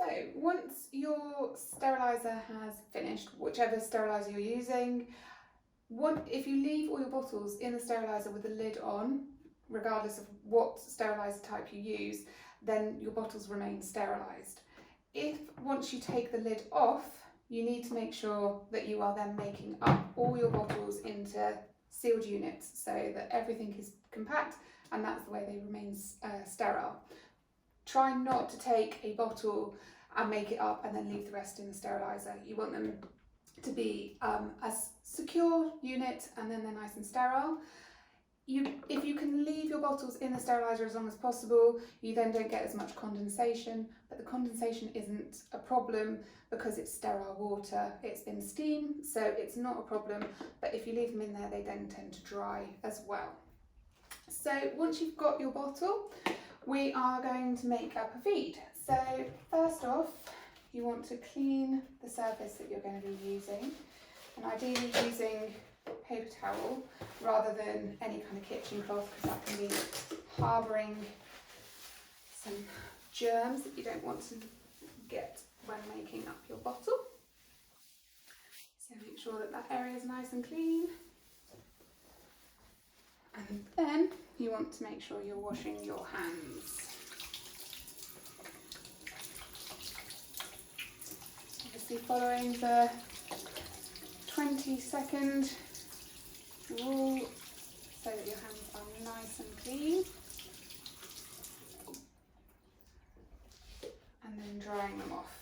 So once your steriliser has finished, whichever steriliser you're using, if you leave all your bottles in the steriliser with the lid on, regardless of what steriliser type you use, then your bottles remain sterilised. If once you take the lid off, you need to make sure that you are then making up all your bottles into sealed units so that everything is compact, and that's the way they remain sterile. Try not to take a bottle and make it up and then leave the rest in the steriliser. You want them to be a secure unit, and then they're nice and sterile. If you can leave your bottles in the steriliser as long as possible, you then don't get as much condensation, but the condensation isn't a problem because it's sterile water. It's been steamed, so it's not a problem, but if you leave them in there, they then tend to dry as well. So once you've got your bottle, we are going to make up a feed. So first off, you want to clean the surface that you're going to be using, and ideally using paper towel rather than any kind of kitchen cloth, because that can be harbouring some germs that you don't want to get when making up your bottle. So make sure that that area is nice and clean. And then you want to make sure you're washing your hands. Obviously following the 20-second rule so that your hands are nice and clean. And then drying them off.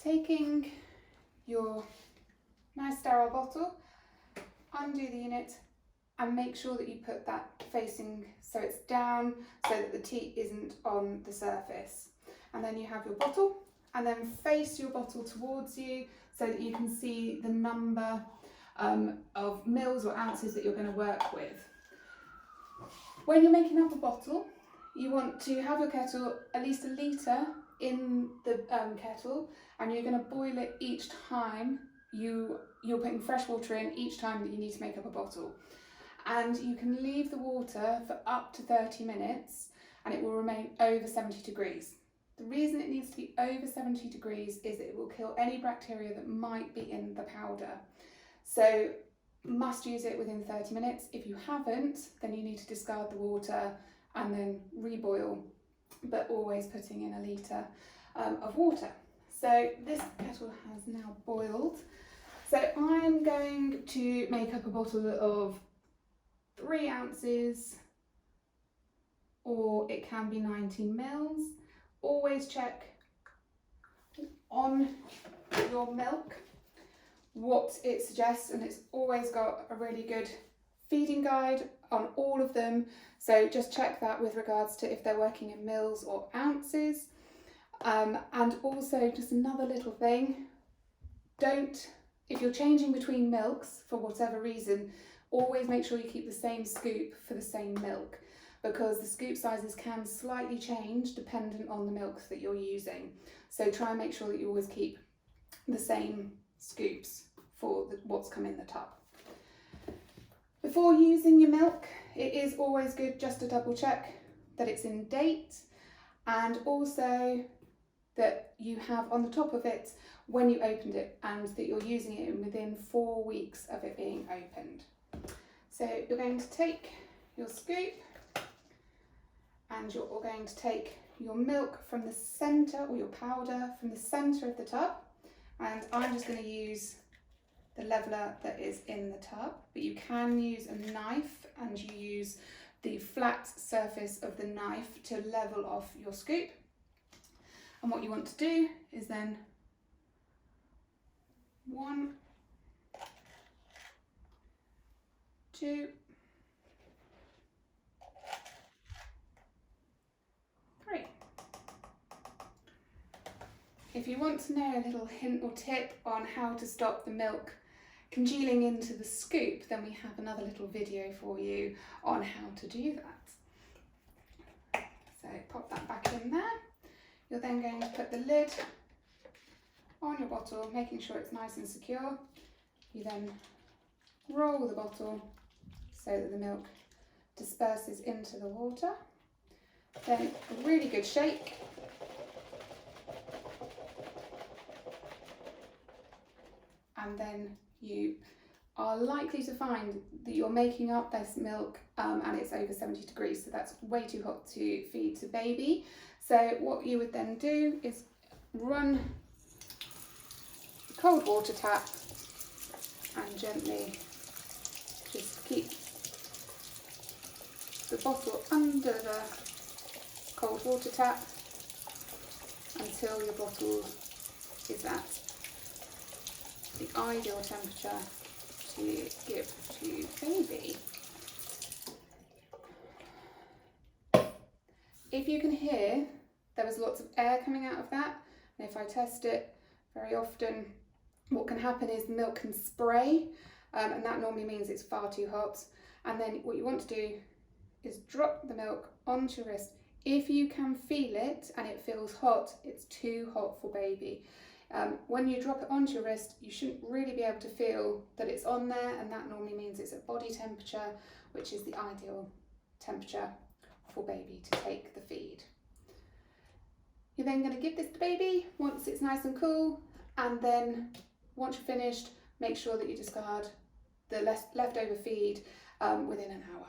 Taking your nice sterile bottle, undo the unit and make sure that you put that facing so it's down so that the teat isn't on the surface. And then you have your bottle, and then face your bottle towards you so that you can see the number of mils or ounces that you're going to work with. When you're making up a bottle, you want to have your kettle at least a litre in the kettle, and you're going to boil it each time you're putting fresh water in, each time that you need to make up a bottle. And you can leave the water for up to 30 minutes and it will remain over 70 degrees. The reason it needs to be over 70 degrees is that it will kill any bacteria that might be in the powder. So must use it within 30 minutes. If you haven't, then you need to discard the water and then reboil, but always putting in a litre of water. So this kettle has now boiled. So I'm going to make up a bottle of 3 ounces, or it can be 19 mils. Always check on your milk what it suggests, and it's always got a really good feeding guide on all of them, so just check that with regards to if they're working in mils or ounces. And also just another little thing, if you're changing between milks for whatever reason, always make sure you keep the same scoop for the same milk, because the scoop sizes can slightly change dependent on the milk that you're using. So try and make sure that you always keep the same scoops for what's come in the tub. Before using your milk, it is always good just to double check that it's in date, and also that you have on the top of it when you opened it, and that you're using it within 4 weeks of it being opened. So you're going to take your scoop and you're going to take your milk from the centre, or your powder from the centre of the tub, and I'm just going to use the leveller that is in the tub, but you can use a knife and you use the flat surface of the knife to level off your scoop. And what you want to do is then 1, 2, 3. If you want to know a little hint or tip on how to stop the milk congealing into the scoop, then we have another little video for you on how to do that. So pop that back in there. You're then going to put the lid on your bottle, making sure it's nice and secure. You then roll the bottle so that the milk disperses into the water. Then a really good shake. And then you are likely to find that you're making up this milk and it's over 70 degrees, so that's way too hot to feed to baby. So what you would then do is run the cold water tap and gently just keep the bottle under the cold water tap until your bottle is at the ideal temperature to give to baby. If you can hear, there was lots of air coming out of that, and if I test it very often, what can happen is the milk can spray, and that normally means it's far too hot. And then what you want to do is drop the milk onto your wrist. If you can feel it and it feels hot, it's too hot for baby. When you drop it onto your wrist, you shouldn't really be able to feel that it's on there, and that normally means it's at body temperature, which is the ideal temperature for baby to take the feed. You're then going to give this to baby once it's nice and cool, and then once you're finished, make sure that you discard the leftover feed within an hour.